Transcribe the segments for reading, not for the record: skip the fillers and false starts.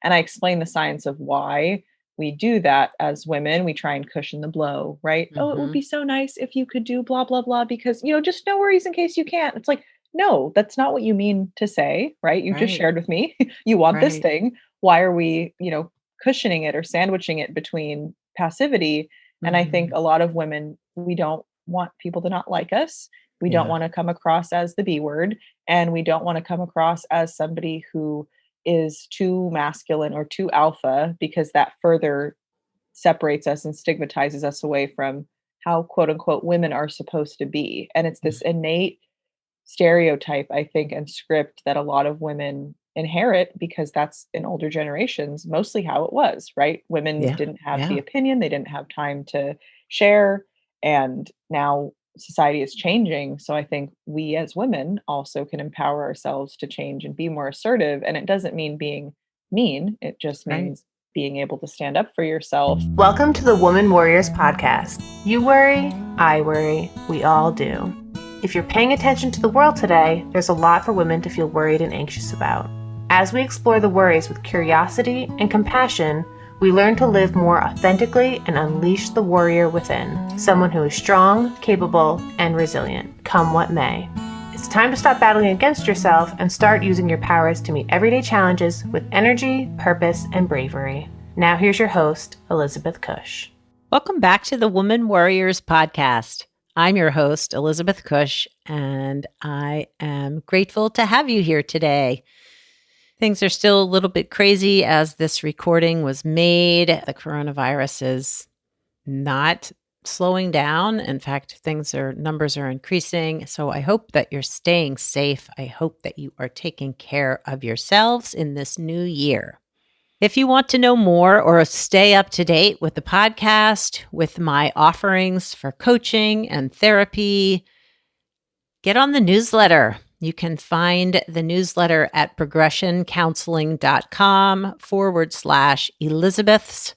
And I explain the science of why we do that as women. We try and cushion the blow, right? Oh, it would Mhm. be so nice if you could do blah, blah, blah, because, just no worries in case you can't. It's like, no, that's not what you mean to say, right? You just Right. shared with me, you want this Right. thing. Why are we, cushioning it or sandwiching it between passivity? And I think Mhm. a lot of women, we don't want people to not like us. We don't Yeah. want to come across as the B word, and we don't want to come across as somebody who is too masculine or too alpha, because that further separates us and stigmatizes us away from how quote unquote women are supposed to be. And it's this Mm. innate stereotype, I think, and script that a lot of women inherit, because that's in older generations mostly how it was, right? Women Yeah. didn't have the Yeah. opinion, they didn't have time to share. And now society is changing. So I think we as women also can empower ourselves to change and be more assertive. And it doesn't mean being mean, it just Right. means being able to stand up for yourself. Welcome to the Woman Worriers podcast. You worry, I worry, we all do. If you're paying attention to the world today, there's a lot for women to feel worried and anxious about. As we explore the worries with curiosity and compassion, we learn to live more authentically and unleash the warrior within, someone who is strong, capable, and resilient, come what may. It's time to stop battling against yourself and start using your powers to meet everyday challenges with energy, purpose, and bravery. Now here's your host, Elizabeth Cush. Welcome back to the Woman Worriers podcast. I'm your host, Elizabeth Cush, and I am grateful to have you here today. Things are still a little bit crazy as this recording was made. The coronavirus is not slowing down. In fact, numbers are increasing. So I hope that you're staying safe. I hope that you are taking care of yourselves in this new year. If you want to know more or stay up to date with the podcast, with my offerings for coaching and therapy, get on the newsletter. You can find the newsletter at progressioncounseling.com/Elizabeth's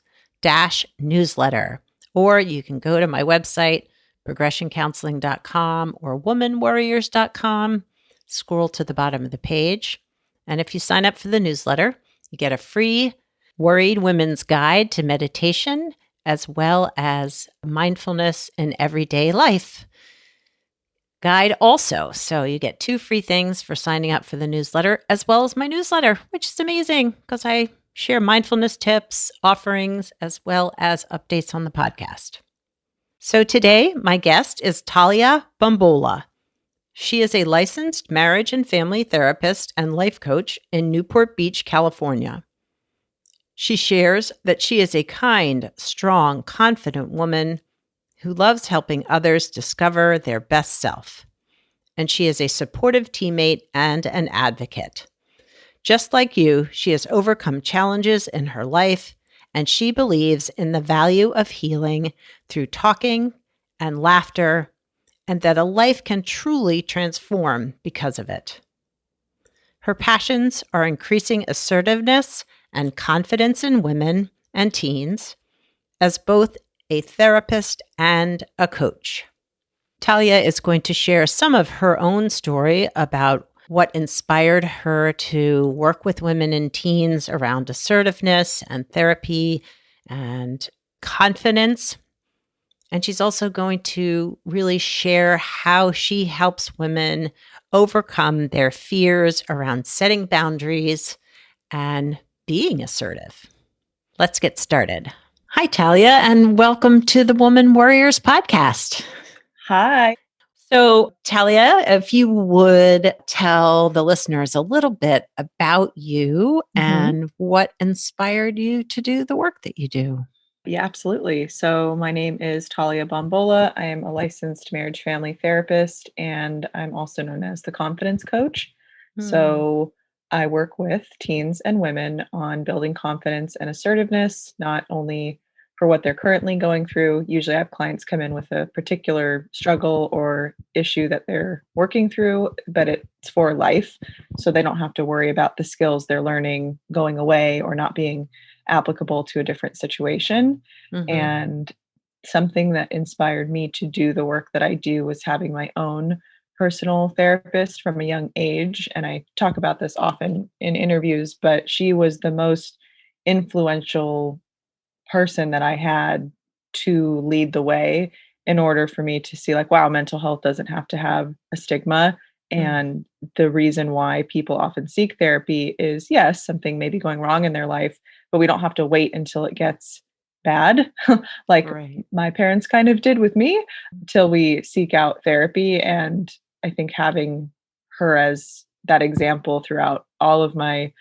newsletter. Or you can go to my website, progressioncounseling.com or womanwarriors.com, scroll to the bottom of the page. And if you sign up for the newsletter, you get a free Worried Women's Guide to Meditation, as well as mindfulness in everyday life guide also. So you get 2 free things for signing up for the newsletter, as well as my newsletter, which is amazing because I share mindfulness tips, offerings, as well as updates on the podcast. So today, my guest is Talia Bombola. She is a licensed marriage and family therapist and life coach in Newport Beach, California. She shares that she is a kind, strong, confident woman who loves helping others discover their best self. And she is a supportive teammate and an advocate. Just like you, she has overcome challenges in her life, and she believes in the value of healing through talking and laughter, and that a life can truly transform because of it. Her passions are increasing assertiveness and confidence in women and teens as both a therapist and a coach. Talia is going to share some of her own story about what inspired her to work with women and teens around assertiveness and therapy and confidence. And she's also going to really share how she helps women overcome their fears around setting boundaries and being assertive. Let's get started. Hi, Talia, and welcome to the Woman Worriers podcast. Hi. So, Talia, if you would tell the listeners a little bit about you and what inspired you to do the work that you do. Yeah, absolutely. So my name is Talia Bombola. I am a licensed marriage family therapist, and I'm also known as the confidence coach. Hmm. So I work with teens and women on building confidence and assertiveness, not only for what they're currently going through. Usually I have clients come in with a particular struggle or issue that they're working through, but it's for life. So they don't have to worry about the skills they're learning going away or not being applicable to a different situation. Mm-hmm. And something that inspired me to do the work that I do was having my own personal therapist from a young age. And I talk about this often in interviews, but she was the most influential person that I had to lead the way in order for me to see like, wow, mental health doesn't have to have a stigma. Mm. And the reason why people often seek therapy is yes, something may be going wrong in their life, but we don't have to wait until it gets bad, like Right. my parents kind of did with me, till we seek out therapy. And I think having her as that example throughout all of my,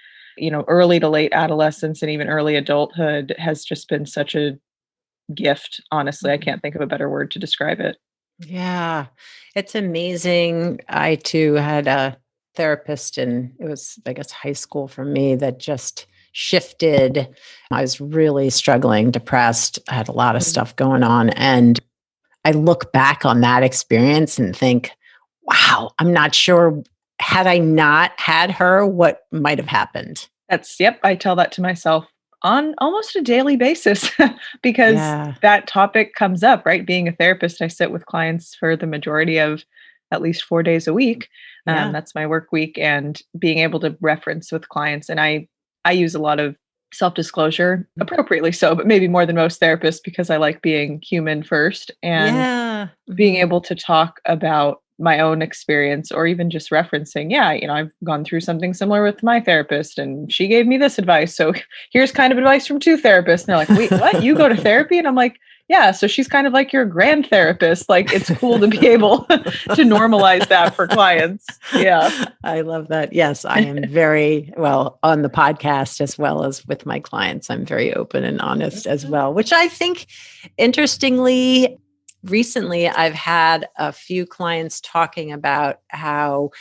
early to late adolescence and even early adulthood has just been such a gift. Honestly, I Mhm. can't think of a better word to describe it. Yeah, it's amazing. I too had a therapist, and it was, I guess, high school for me that just shifted. I was really struggling, depressed. I had a lot of Mhm. stuff going on. And I look back on that experience and think, wow, I'm not sure, had I not had her, what might have happened. Yep, I tell that to myself on almost a daily basis because Yeah. that topic comes up, right? Being a therapist, I sit with clients for the majority of at least 4 days a week. Yeah. That's my work week, and being able to reference with clients. And I use a lot of self disclosure, appropriately so, but maybe more than most therapists because I like being human first. And Yeah. being Mhm. able to talk about my own experience, or even just referencing, yeah, I've gone through something similar with my therapist and she gave me this advice. So here's kind of advice from two therapists. And they're like, wait, what? You go to therapy? And I'm like, yeah. So she's kind of like your grand therapist. Like it's cool to be able to normalize that for clients. Yeah. I love that. Yes, I am very well on the podcast as well as with my clients. I'm very open and honest as well, which I think, interestingly, recently I've had a few clients talking about how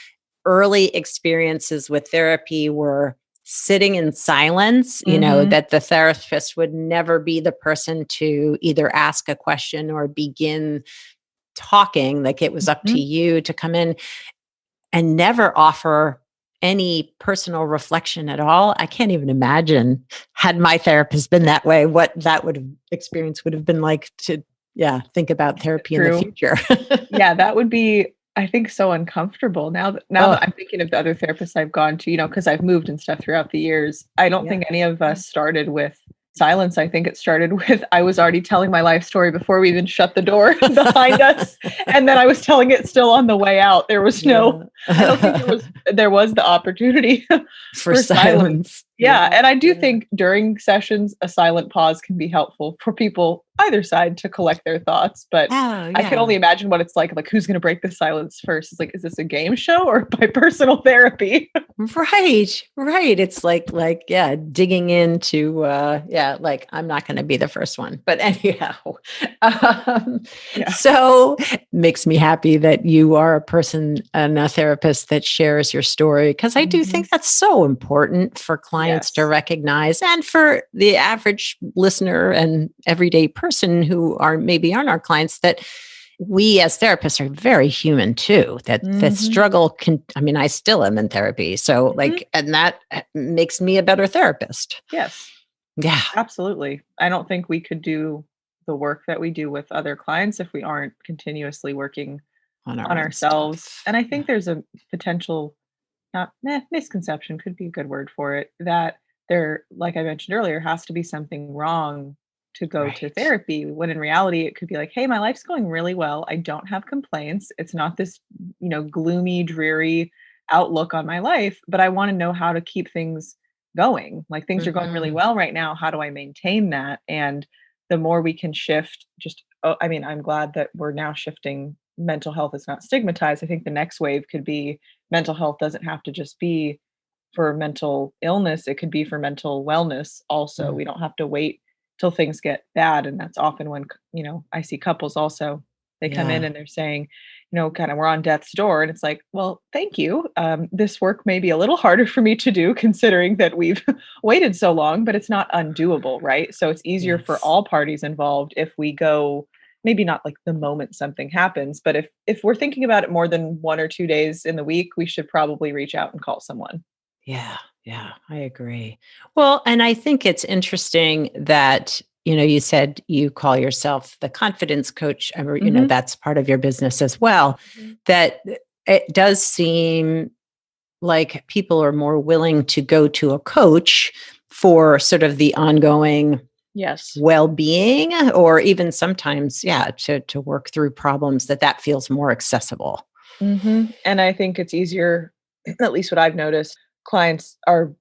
early experiences with therapy were sitting in silence, Hmm. that the therapist would never be the person to either ask a question or begin talking, like it was up to Hmm. you to come in and never offer any personal reflection at all. I can't even imagine, had my therapist been that way, what that would have experience would have been like to, yeah, think about therapy in the True. future. Yeah, that would be, I think, so uncomfortable now that Oh, I'm thinking of the other therapists I've gone to, because I've moved and stuff throughout the years. I don't yeah. think any of us started with silence. I think it started with I was already telling my life story before we even shut the door behind us, and then I was telling it still on the way out. There was no I don't think Yeah. there was the opportunity For for silence. silence. Yeah, Yeah. and I do Yeah. think during sessions a silent pause can be helpful for people either side to collect their thoughts, but Oh, I can yeah. only imagine what it's like who's gonna break the silence first? It's like, is this a game show or my personal therapy? Right, right. It's like, yeah, digging into, yeah, like I'm not going to be the first one. But anyhow, um, Yeah. so makes me happy that you are a person and a therapist that shares your story, because I do Mhm. think that's so important for clients to Yes. recognize, and for the average listener and everyday person who aren't our clients, that we as therapists are very human too, that Mhm. struggle can, I mean, I still am in therapy, so Mhm. like, and that makes me a better therapist. Yes, Yeah. absolutely. I don't think we could do the work that we do with other clients if we aren't continuously working On our on own ourselves, stuff. and I Yeah. think there's a potential, not misconception could be a good word for it, that there, like I mentioned earlier, has to be something wrong to go to Right. therapy, when in reality it could be like, hey, my life's going really well, I don't have complaints, it's not this gloomy, dreary outlook on my life, but I want to know how to keep things going. Like, things are going really Hmm. well right now, how do I maintain that? And the more we can shift, just I mean, I'm glad that we're now shifting, mental health is not stigmatized. I think the next wave could be mental health doesn't have to just be for mental illness, it could be for mental wellness also. We don't have to wait till things get bad, and that's often when, I see couples also, they come in Yeah. and they're saying, kind of, "We're on death's door," and it's like, "Well, thank you. This work may be a little harder for me to do considering that we've waited so long, but it's not undoable, right?" So it's easier for Yes. all parties involved if we go, maybe not like the moment something happens, but if we're thinking about it more than 1 or 2 days in the week, we should probably reach out and call someone. Yeah, yeah, I agree. Well, and I think it's interesting that, you said you call yourself the confidence coach, or, Mhm. that's part of your business as well, Mhm. that it does seem like people are more willing to go to a coach for sort of the ongoing Yes. well-being, or even sometimes, to work through problems that feels more accessible. And I think it's easier, at least what I've noticed, clients are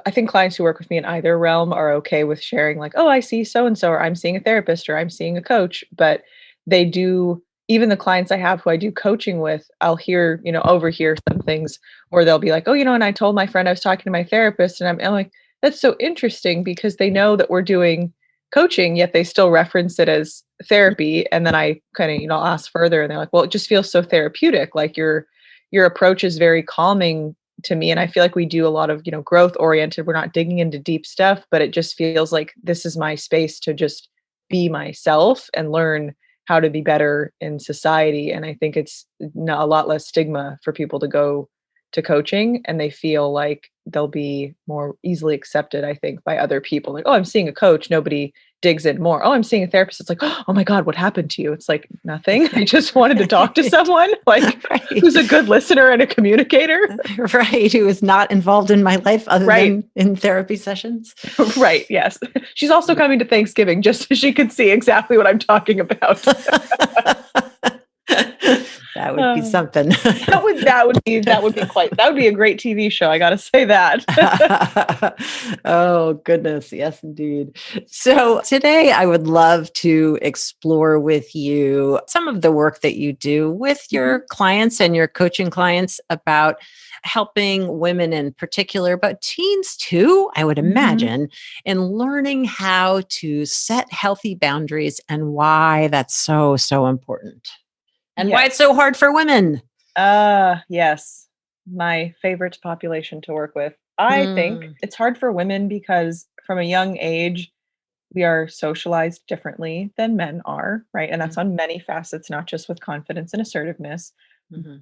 I think clients who work with me in either realm are okay with sharing like, "Oh, I see so and so," or "I'm seeing a therapist," or "I'm seeing a coach," but they do even the clients I have who I do coaching with, I'll hear, overhear some things, or they'll be like, "Oh, and I told my friend I was talking to my therapist," and I'm like, "That's so interesting," because they know that we're doing coaching, yet they still reference it as therapy, and then I kinda, ask further, and they're like, "Well, it just feels so therapeutic, like your approach is very calming to me," and I feel like we do a lot of, growth oriented. We're not digging into deep stuff, but it just feels like this is my space to just be myself and learn how to be better in society. And I think it's a lot less stigma for people to go to coaching, and they feel like they'll be more easily accepted, I think, by other people. Like, "Oh, I'm seeing a coach." Nobody digs in more. "Oh, I'm seeing a therapist." It's like, "Oh my God, what happened to you?" It's like, nothing. I just wanted to talk to someone like who's a good listener and a communicator. Right. Who is not involved in my life other Right. than in therapy sessions. Right. Yes. She's also coming to Thanksgiving just so she could see exactly what I'm talking about. That would be something. That would be a great TV show. I got to say that. Oh, goodness. Yes, indeed. So today I would love to explore with you some of the work that you do with your clients and your coaching clients about helping women in particular, but teens too, I would imagine, in learning how to set healthy boundaries and why that's so, so important. And why it's so hard for women. Yes. My favorite population to work with. I think it's hard for women because from a young age, we are socialized differently than men are, right? And that's on many facets, not just with confidence and assertiveness.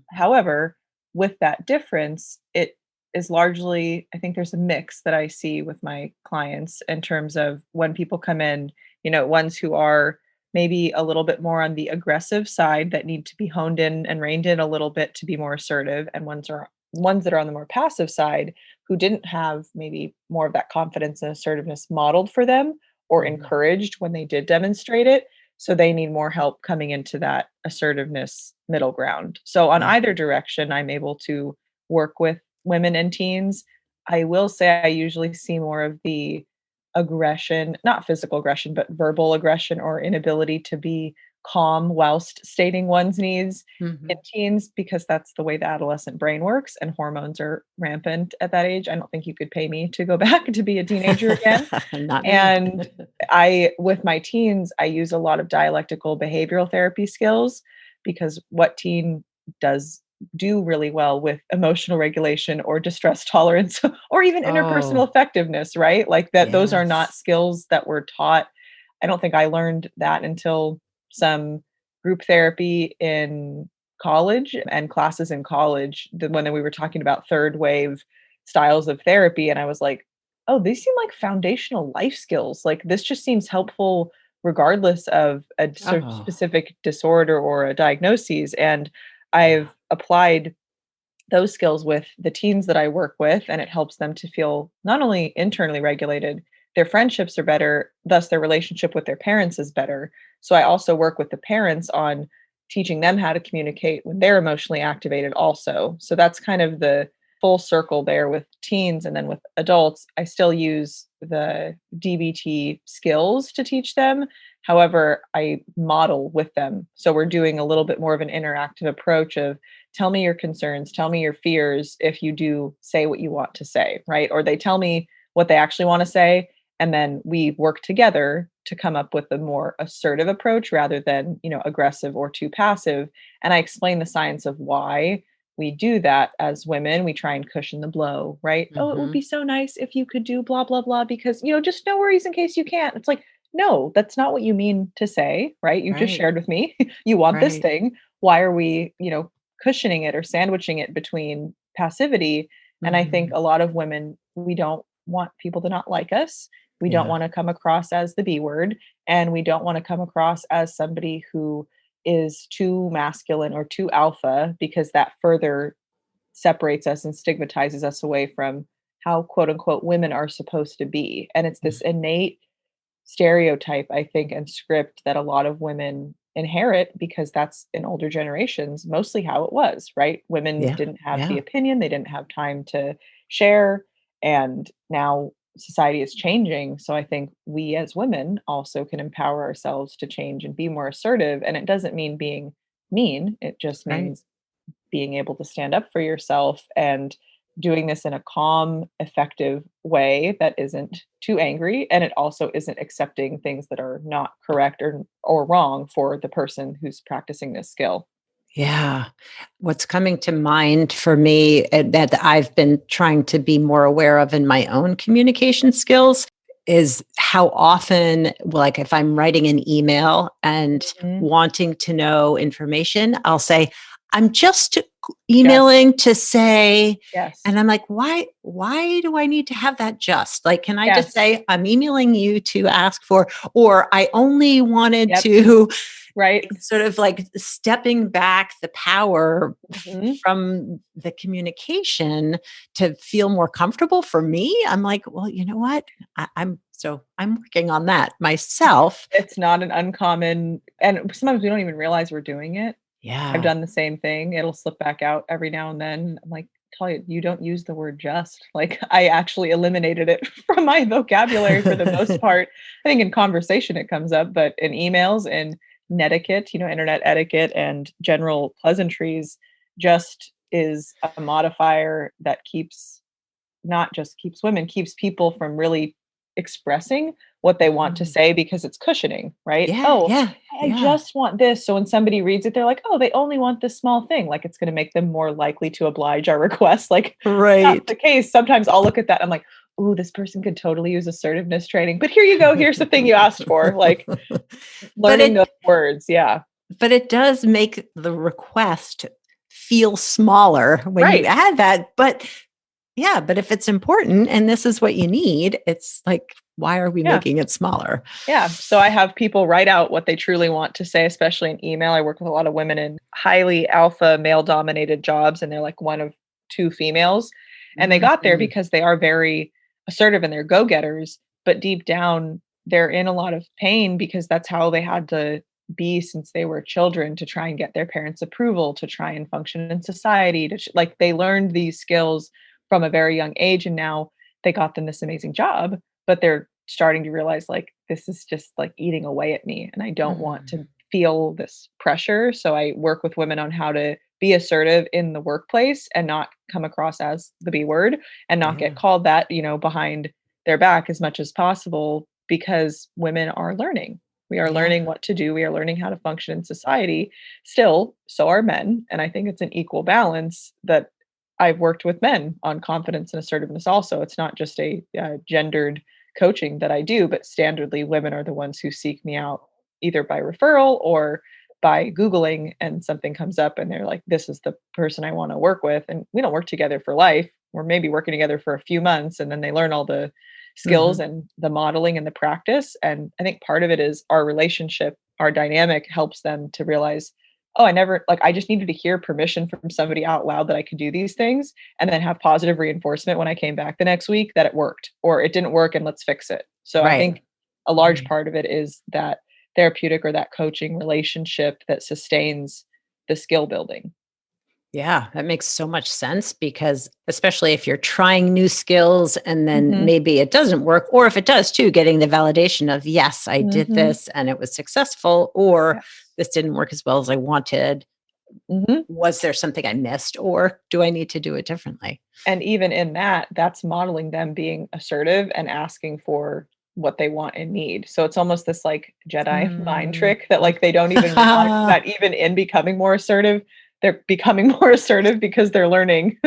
However, with that difference, it is largely, I think there's a mix that I see with my clients in terms of when people come in, ones who are maybe a little bit more on the aggressive side that need to be honed in and reined in a little bit to be more assertive, and ones that are on the more passive side who didn't have maybe more of that confidence and assertiveness modeled for them or encouraged when they did demonstrate it. So they need more help coming into that assertiveness middle ground. So on either direction, I'm able to work with women and teens. I will say I usually see more of the aggression, not physical aggression, but verbal aggression or inability to be calm whilst stating one's needs in teens, because that's the way the adolescent brain works and hormones are rampant at that age. I don't think you could pay me to go back to be a teenager again. Not me. And with my teens, I use a lot of dialectical behavioral therapy skills because what teen does do really well with emotional regulation or distress tolerance or even interpersonal effectiveness, right? Like that, those are not Yes. skills that were taught. I don't think I learned that until some group therapy in college and classes in college when we were talking about third wave styles of therapy. And I was like, oh, these seem like foundational life skills. Like this just seems helpful regardless of a Oh, specific disorder or a diagnosis. And yeah. I've applied those skills with the teens that I work with, and it helps them to feel not only internally regulated, their friendships are better, thus their relationship with their parents is better. So I also work with the parents on teaching them how to communicate when they're emotionally activated also. So that's kind of the full circle there with teens. And then with adults, I still use the DBT skills to teach them. However, I model with them. So we're doing a little bit more of an interactive approach of tell me your concerns, tell me your fears if you do say what you want to say, right? Or they tell me what they actually want to say. And then we work together to come up with a more assertive approach rather than, aggressive or too passive. And I explain the science of why we do that as women. We try and cushion the blow, right? Oh, it would be so nice if you could do blah, blah, blah, because, just no worries in case you can't. It's like, no, that's not what you mean to say, right? You just Right. shared with me, you want this Right. thing. Why are we, cushioning it or sandwiching it between passivity? And I think a lot of women, we don't want people to not like us. We don't Yeah. want to come across as the B word, and we don't want to come across as somebody who is too masculine or too alpha because that further separates us and stigmatizes us away from how quote unquote women are supposed to be. And it's this innate stereotype, I think, and script that a lot of women inherit because that's in older generations mostly how it was, right? Women Yeah. didn't have the Yeah. opinion, they didn't have time to share. And now society is changing. So I think we as women also can empower ourselves to change and be more assertive. And it doesn't mean being mean, it just Right. means being able to stand up for yourself and doing this in a calm, effective way that isn't too angry, and it also isn't accepting things that are not correct or wrong for the person who's practicing this skill. Yeah. What's coming to mind for me that I've been trying to be more aware of in my own communication skills is how often, like if I'm writing an email and Mhm. wanting to know information, I'll say, I'm just Just emailing to say, yes. and I'm like, why do I need to have that just? Like, can I just Yes. say, I'm emailing you to ask for, or I only wanted Yep. to Right. sort of like stepping back the power Mhm. from the communication to feel more comfortable for me. I'm like, well, you know what? I'm working on that myself. It's not an uncommon, and sometimes we don't even realize we're doing it. I've Yeah. done the same thing. It'll slip back out every now and then. I'm like, Talia, you don't use the word just. Like, I actually eliminated it from my vocabulary for the most part. I think in conversation it comes up, but in emails and netiquette, internet etiquette and general pleasantries, just is a modifier that keeps not just keeps women, keeps people from really expressing what they want to Mm. say because it's cushioning, right? Yeah, Oh, yeah, I yeah. just want this. So when somebody reads it, they're like, oh, they only want this small thing. Like it's going to make them more likely to oblige our request. Like, not Right. the case. Sometimes I'll look at that. I'm like, ooh, this person could totally use assertiveness training. But here you go. Here's the thing you asked for. Like but learning those it words. Yeah. but it does make the request feel smaller when you Right. add that. But yeah, but if it's important and this is what you need, it's like, why are we Yeah. making it smaller? Yeah. So I have people write out what they truly want to say, especially in email. I work with a lot of women in highly alpha male dominated jobs, and they're like one of two females. And they got there Mhm. because they are very assertive and they're go getters. But deep down, they're in a lot of pain because that's how they had to be since they were children to try and get their parents' approval, to try and function in society. Like they learned these skills from a very young age. And now they got them this amazing job, but they're starting to realize like this is just like eating away at me and I don't want to Mm. feel this pressure. So I work with women on how to be assertive in the workplace and not come across as the B word and not get Yeah. called that, behind their back as much as possible because women are learning. We are Yeah. learning what to do. We are learning how to function in society. Still, so are men. And I think it's an equal balance that I've worked with men on confidence and assertiveness also. It's not just a gendered coaching that I do, but standardly women are the ones who seek me out either by referral or by Googling and something comes up and they're like, this is the person I want to work with. And we don't work together for life. We're maybe working together for a few months and then they learn all the skills Mhm. and the modeling and the practice. And I think part of it is our relationship, our dynamic helps them to realize, oh, I just needed to hear permission from somebody out loud that I could do these things and then have positive reinforcement when I came back the next week that it worked or it didn't work and let's fix it. So I Right. think a large Right. part of it is that therapeutic or that coaching relationship that sustains the skill building. Yeah, that makes so much sense because especially if you're trying new skills and then Mhm. maybe it doesn't work, or if it does too, getting the validation of, yes, I did Mhm. this and it was successful, or Yes. this didn't work as well as I wanted. Mhm. Was there something I missed, or do I need to do it differently? And even in that, that's modeling them being assertive and asking for what they want and need. So it's almost this like Jedi mind Mm. trick that like they don't even realize that even in becoming more assertive, they're becoming more assertive because they're learning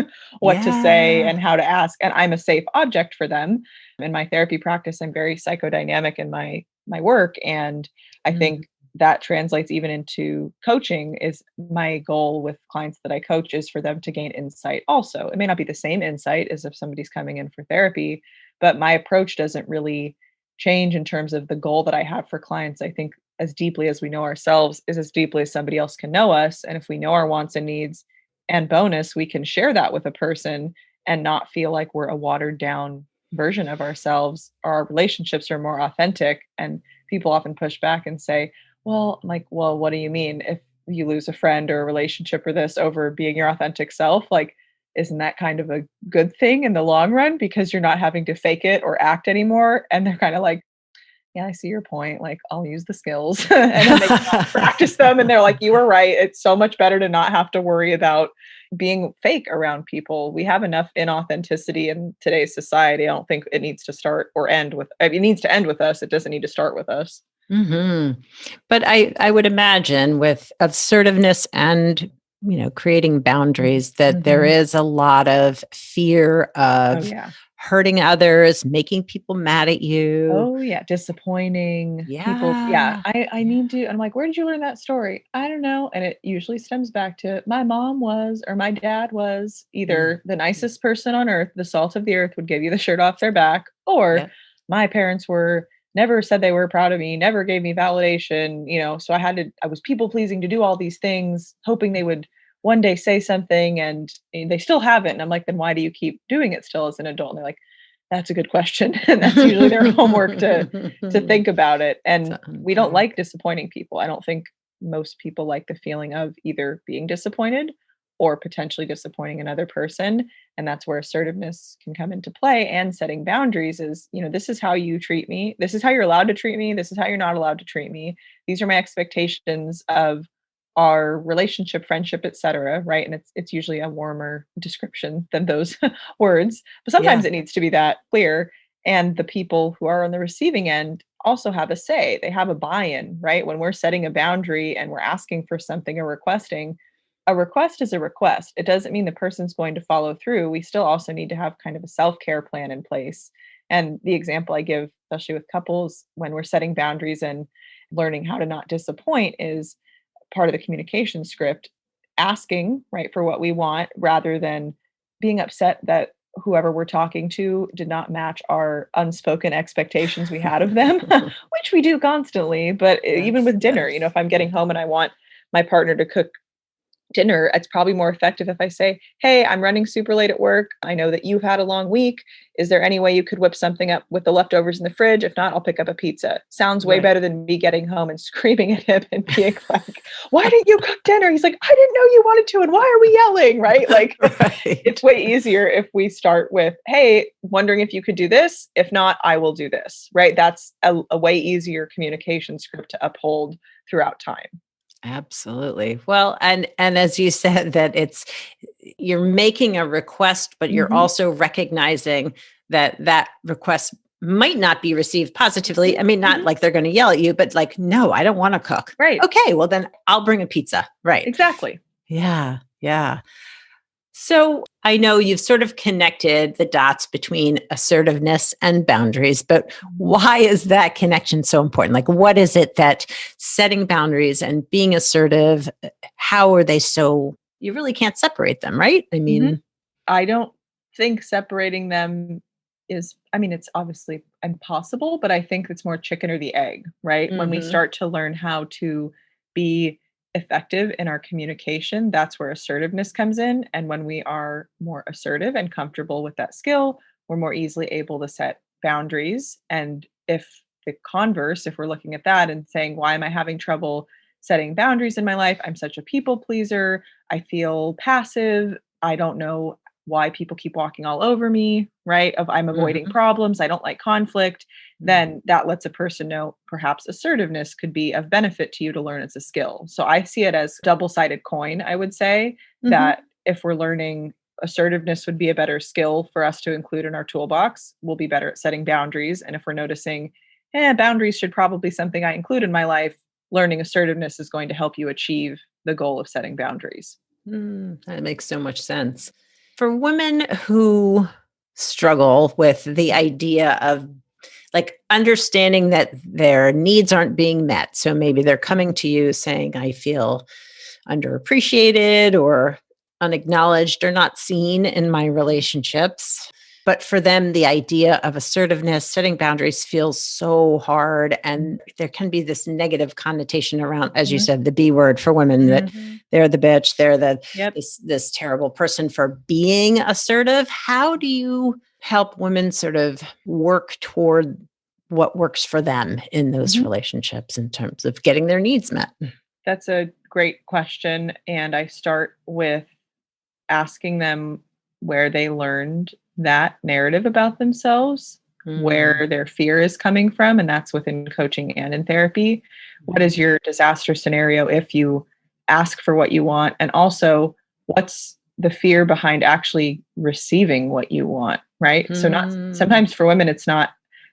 what to say Yeah. and how to ask. And I'm a safe object for them. In my therapy practice, I'm very psychodynamic in my work. And I Mm. think that translates even into coaching is my goal with clients that I coach is for them to gain insight also. It may not be the same insight as if somebody's coming in for therapy, but my approach doesn't really change in terms of the goal that I have for clients. I think as deeply as we know ourselves is as deeply as somebody else can know us. And if we know our wants and needs and bonus, we can share that with a person and not feel like we're a watered down version of ourselves. Our relationships are more authentic. And people often push back and say, well, I'm like, well, what do you mean if you lose a friend or a relationship or this over being your authentic self? Like, isn't that kind of a good thing in the long run because you're not having to fake it or act anymore? And they're kind of like, yeah, I see your point. Like, I'll use the skills. And then they practice them and they're like, you were right. It's so much better to not have to worry about being fake around people. We have enough inauthenticity in today's society. I don't think it needs to start or end with, I mean, it needs to end with us. It doesn't need to start with us. But I would imagine with assertiveness and creating boundaries that there is a lot of fear of hurting others, making people mad at you. Oh yeah, disappointing people. Yeah, I need to. I'm like, where did you learn that story? I don't know. And it usually stems back to my mom was, or my dad was either the nicest person on earth, the salt of the earth, would give you the shirt off their back, or my parents were never said they were proud of me, never gave me validation, so I was people pleasing to do all these things, hoping they would one day say something, and they still haven't. And I'm like, then why do you keep doing it still as an adult? And they're like, that's a good question. And that's usually their homework to think about it. And we don't like disappointing people. I don't think most people like the feeling of either being disappointed or potentially disappointing another person. And that's where assertiveness can come into play, and setting boundaries is, this is how you treat me. This is how you're allowed to treat me. This is how you're not allowed to treat me. These are my expectations of our relationship, friendship, etc. Right. And it's usually a warmer description than those words, but sometimes it needs to be that clear. And the people who are on the receiving end also have a say. They have a buy-in, right? When we're setting a boundary and we're asking for something or requesting, a request is a request. It doesn't mean the person's going to follow through. We still also need to have kind of a self-care plan in place. And the example I give, especially with couples, when we're setting boundaries and learning how to not disappoint, is part of the communication script, asking, right, for what we want rather than being upset that whoever we're talking to did not match our unspoken expectations we had of them, which we do constantly. But even with dinner, if I'm getting home and I want my partner to cook dinner, it's probably more effective if I say, hey, I'm running super late at work. I know that you've had a long week. Is there any way you could whip something up with the leftovers in the fridge? If not, I'll pick up a pizza. Sounds way better than me getting home and screaming at him and being like, why didn't you cook dinner? He's like, I didn't know you wanted to. And why are we yelling? Right? Like, it's way easier if we start with, hey, wondering if you could do this. If not, I will do this. Right? That's a way easier communication script to uphold throughout time. Absolutely. Well, and as you said, that you're making a request, but you're also recognizing that request might not be received positively. I mean, not like they're going to yell at you, but like, no, I don't want to cook. Right. Okay. Well, then I'll bring a pizza. Right. Exactly. Yeah. Yeah. So I know you've sort of connected the dots between assertiveness and boundaries, but why is that connection so important? Like, what is it that setting boundaries and being assertive, how are they so, you really can't separate them, right? I mean, I don't think separating them is, it's obviously impossible, but I think it's more chicken or the egg, right? When we start to learn how to be effective in our communication, that's where assertiveness comes in. And when we are more assertive and comfortable with that skill, we're more easily able to set boundaries. And if the converse, if we're looking at that and saying, why am I having trouble setting boundaries in my life? I'm such a people pleaser. I feel passive. I don't know why people keep walking all over me, right? I'm avoiding problems. I don't like conflict. Then that lets a person know perhaps assertiveness could be of benefit to you to learn as a skill. So I see it as double-sided coin, I would say, that if we're learning assertiveness would be a better skill for us to include in our toolbox, we'll be better at setting boundaries. And if we're noticing, boundaries should probably be something I include in my life, learning assertiveness is going to help you achieve the goal of setting boundaries. That makes so much sense. For women who struggle with the idea of like understanding that their needs aren't being met. So maybe they're coming to you saying, I feel underappreciated or unacknowledged or not seen in my relationships. But for them, the idea of assertiveness, setting boundaries feels so hard. And there can be this negative connotation around, as you said, the B word for women, that they're the bitch, they're this terrible person for being assertive. How do you help women sort of work toward what works for them in those relationships in terms of getting their needs met? That's a great question. And I start with asking them where they learned that narrative about themselves, where their fear is coming from. And that's within coaching and in therapy. What is your disaster scenario if you ask for what you want? And also, what's the fear behind actually receiving what you want, right? So not sometimes for women, it's not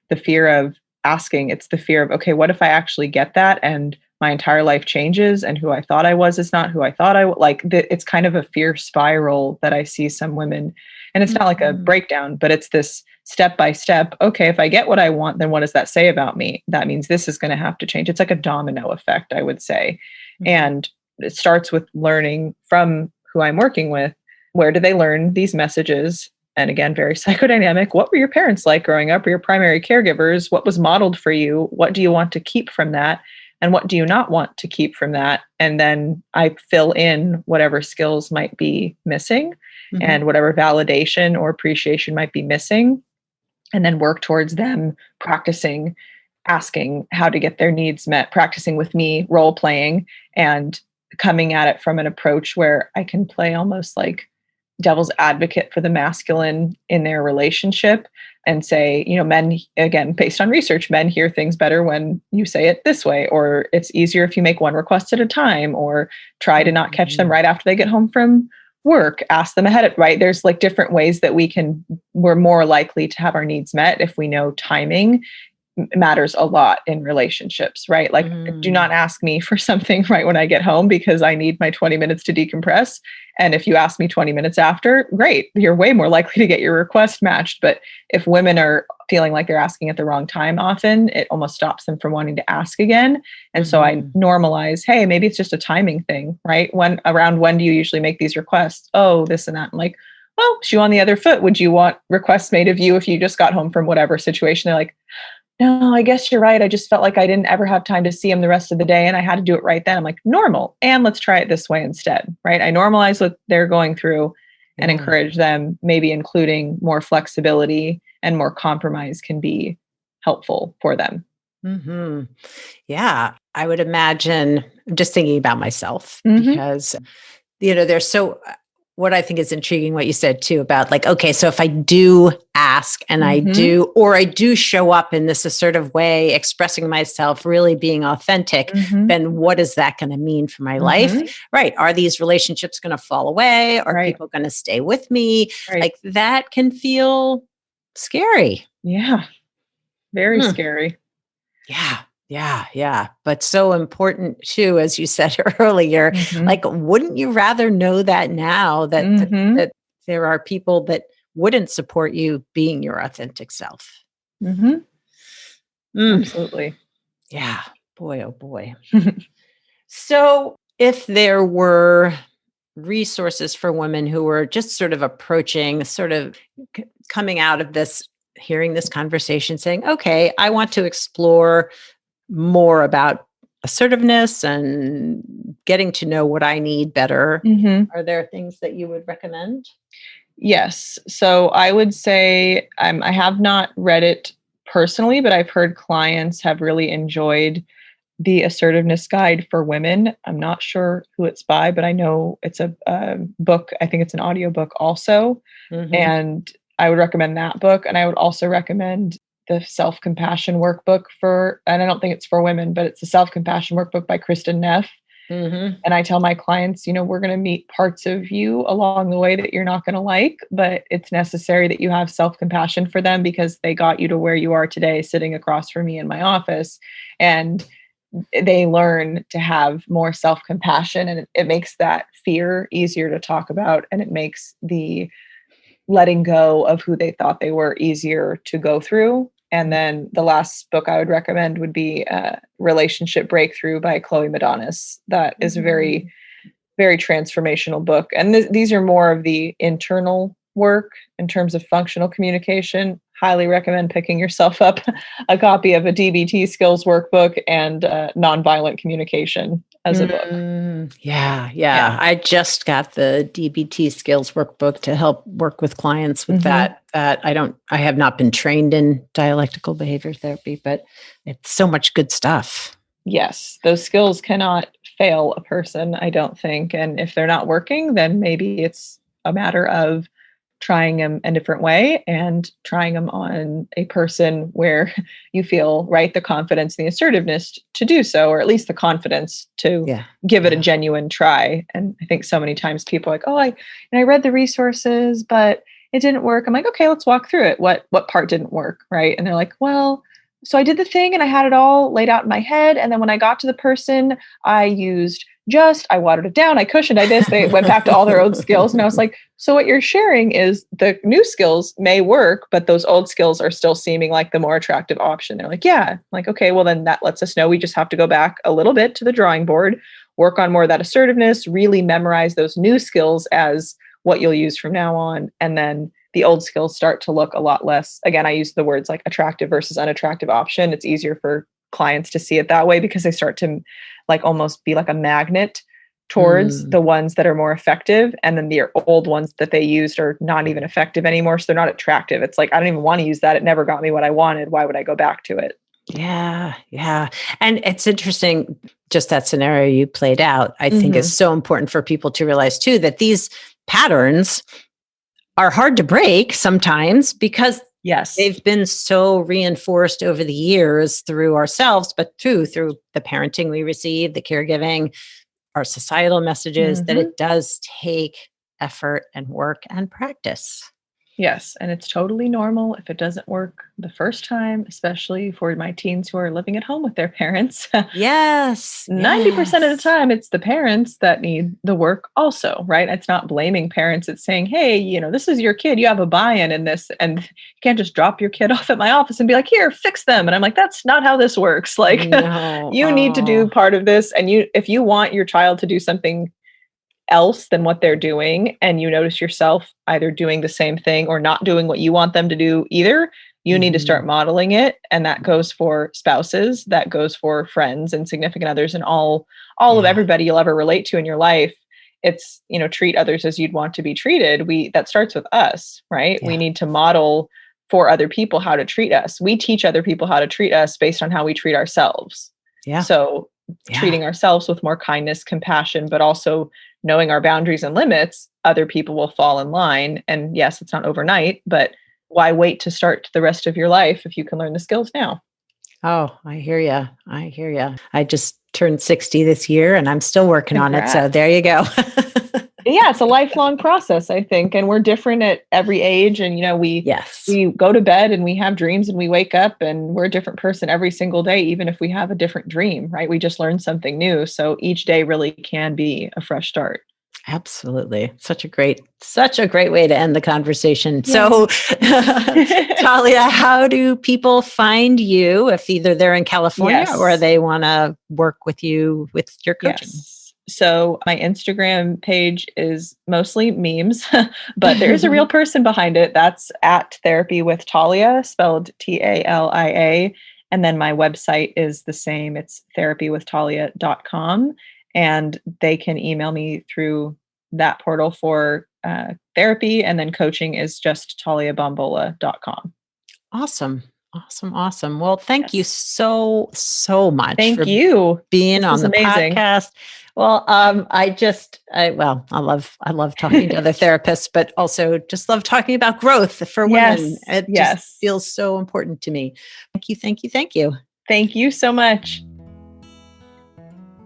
the fear of asking, it's the fear of, okay, what if I actually get that and my entire life changes and who I thought I was is not who I thought I was. It's kind of a fear spiral that I see some women, and it's not like a breakdown, but it's this step by step. Okay, if I get what I want, then what does that say about me? That means this is going to have to change. It's like a domino effect, I would say. And it starts with learning from who I'm working with. Where do they learn these messages? And again, very psychodynamic. What were your parents like growing up, or your primary caregivers? What was modeled for you? What do you want to keep from that? And what do you not want to keep from that? And then I fill in whatever skills might be missing and whatever validation or appreciation might be missing, and then work towards them practicing, asking how to get their needs met, practicing with me, role playing, and coming at it from an approach where I can play almost like devil's advocate for the masculine in their relationship and say, men, again, based on research, men hear things better when you say it this way, or it's easier if you make one request at a time, or try to not catch them right after they get home from work, ask them ahead of, right? There's like different ways that we're more likely to have our needs met if we know timing matters a lot in relationships, right? Like, do not ask me for something right when I get home because I need my 20 minutes to decompress. And if you ask me 20 minutes after, great, you're way more likely to get your request matched. But if women are feeling like they're asking at the wrong time, often it almost stops them from wanting to ask again. And so I normalize, hey, maybe it's just a timing thing, right? When do you usually make these requests? Oh, this and that. I'm like, well, shoe on the other foot. Would you want requests made of you if you just got home from whatever situation? They're like, no, I guess you're right. I just felt like I didn't ever have time to see him the rest of the day and I had to do it right then. I'm like, normal. And let's try it this way instead, right? I normalize what they're going through and encourage them, maybe including more flexibility and more compromise can be helpful for them. Yeah, I would imagine, I'm just thinking about myself because, there's what I think is intriguing, what you said too, about like, okay, so if I do ask and I do show up in this assertive way, expressing myself, really being authentic, then what is that going to mean for my life? Right. Are these relationships going to fall away? Are people going to stay with me? Like that can feel scary. Yeah. Very scary. Yeah. But so important too, as you said earlier, like, wouldn't you rather know that now that, that there are people that wouldn't support you being your authentic self? Absolutely. Yeah. Boy, oh boy. So if there were resources for women who were just sort of approaching, coming out of this, hearing this conversation saying, okay, I want to explore more about assertiveness and getting to know what I need better. Are there things that you would recommend? Yes. So I would say I have not read it personally, but I've heard clients have really enjoyed the Assertiveness Guide for Women. I'm not sure who it's by, but I know it's a book. I think it's an audiobook also. And I would recommend that book. And I would also recommend the Self-Compassion Workbook and I don't think it's for women, but it's the Self-Compassion Workbook by Kristen Neff. And I tell my clients, we're going to meet parts of you along the way that you're not going to like, but it's necessary that you have self-compassion for them because they got you to where you are today, sitting across from me in my office. And they learn to have more self-compassion, and it makes that fear easier to talk about. And it makes the letting go of who they thought they were easier to go through. And then the last book I would recommend would be Relationship Breakthrough by Chloe Madonis. That is a very, very transformational book. And these are more of the internal work in terms of functional communication, highly recommend picking yourself up a copy of a DBT skills workbook and nonviolent communication as a book. Yeah. I just got the DBT skills workbook to help work with clients with that. I have not been trained in dialectical behavior therapy, but it's so much good stuff. Yes, those skills cannot fail a person, I don't think. And if they're not working, then maybe it's a matter of trying them a different way and trying them on a person where you feel, right, the confidence and the assertiveness to do so, or at least the confidence to give it a genuine try. And I think so many times people are like, oh, I read the resources, but it didn't work. I'm like, okay, let's walk through it. What part didn't work, right? And they're like, well, so I did the thing and I had it all laid out in my head. And then when I got to the person, I watered it down, I cushioned, they went back to all their old skills. And I was like, so what you're sharing is the new skills may work, but those old skills are still seeming like the more attractive option. They're like, yeah. I'm like, okay, well then that lets us know we just have to go back a little bit to the drawing board, work on more of that assertiveness, really memorize those new skills as what you'll use from now on. And then the old skills start to look a lot less. Again, I use the words like attractive versus unattractive option. It's easier for clients to see it that way because they start to like almost be like a magnet towards the ones that are more effective. And then the old ones that they used are not even effective anymore. So they're not attractive. It's like, I don't even want to use that. It never got me what I wanted. Why would I go back to it? Yeah. And it's interesting, just that scenario you played out, I think is so important for people to realize too, that these patterns are hard to break sometimes because they've been so reinforced over the years through ourselves, but through the parenting we receive, the caregiving, our societal messages, that it does take effort and work and practice. Yes. And it's totally normal if it doesn't work the first time, especially for my teens who are living at home with their parents. Yes. 90% of the time, it's the parents that need the work also, right? It's not blaming parents. It's saying, hey, this is your kid. You have a buy-in in this. And you can't just drop your kid off at my office and be like, here, fix them. And I'm like, that's not how this works. Like, you need to do part of this. And if you want your child to do something else than what they're doing, and you notice yourself either doing the same thing or not doing what you want them to do either, you need to start modeling it. And that goes for spouses, that goes for friends and significant others, and all of everybody you'll ever relate to in your life. It's, treat others as you'd want to be treated. That starts with us, right? We need to model for other people how to treat us. We teach other people how to treat us based on how we treat ourselves. So treating ourselves with more kindness, compassion, but also knowing our boundaries and limits, other people will fall in line. And yes, it's not overnight, but why wait to start the rest of your life if you can learn the skills now? Oh, I hear you. I just turned 60 this year and I'm still working on it. So there you go. Yeah, it's a lifelong process, I think. And we're different at every age. And, we go to bed and we have dreams and we wake up and we're a different person every single day, even if we have a different dream, right? We just learned something new. So each day really can be a fresh start. Absolutely. Such a great way to end the conversation. Yes. So, Talia, how do people find you if either they're in California or they want to work with you with your coaching? Yes. So my Instagram page is mostly memes, but there is a real person behind it. That's at Therapy with Talia, spelled Talia. And then my website is the same. It's therapywithtalia.com. And they can email me through that portal for therapy. And then coaching is just taliabombola.com. Awesome. Well, thank you so much. Thank you being on the podcast. Well, I love talking to other therapists, but also just love talking about growth for women. It just feels so important to me. Thank you. Thank you so much.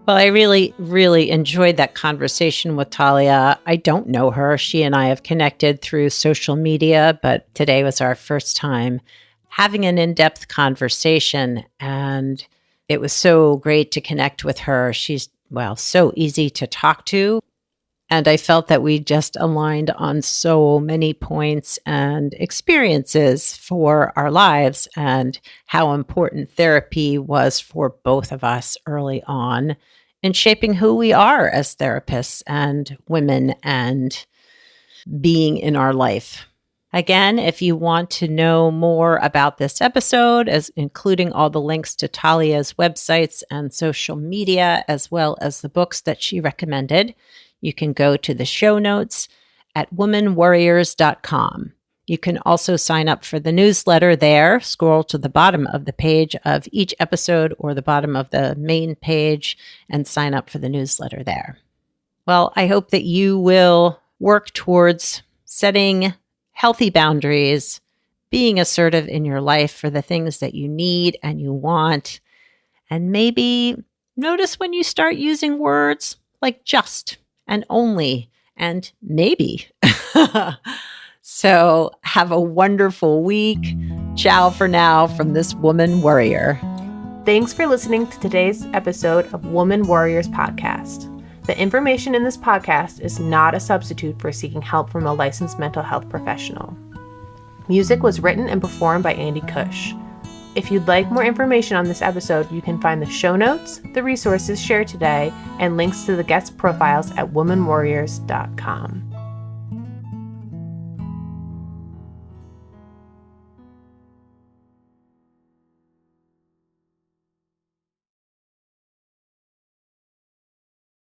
Well, I really, really enjoyed that conversation with Talia. I don't know her. She and I have connected through social media, but today was our first time having an in-depth conversation, and it was so great to connect with her. She's, so easy to talk to, and I felt that we just aligned on so many points and experiences for our lives and how important therapy was for both of us early on in shaping who we are as therapists and women and being in our life. Again, if you want to know more about this episode, as including all the links to Talia's websites and social media, as well as the books that she recommended, you can go to the show notes at womanworriers.com. You can also sign up for the newsletter there. Scroll to the bottom of the page of each episode or the bottom of the main page and sign up for the newsletter there. Well, I hope that you will work towards setting healthy boundaries, being assertive in your life for the things that you need and you want, and maybe notice when you start using words like just and only and maybe. So have a wonderful week. Ciao for now from this Woman Worrier. Thanks for listening to today's episode of Woman Worriers podcast. The information in this podcast is not a substitute for seeking help from a licensed mental health professional. Music was written and performed by Andy Cush. If you'd like more information on this episode, you can find the show notes, the resources shared today, and links to the guest profiles at womanwarriors.com.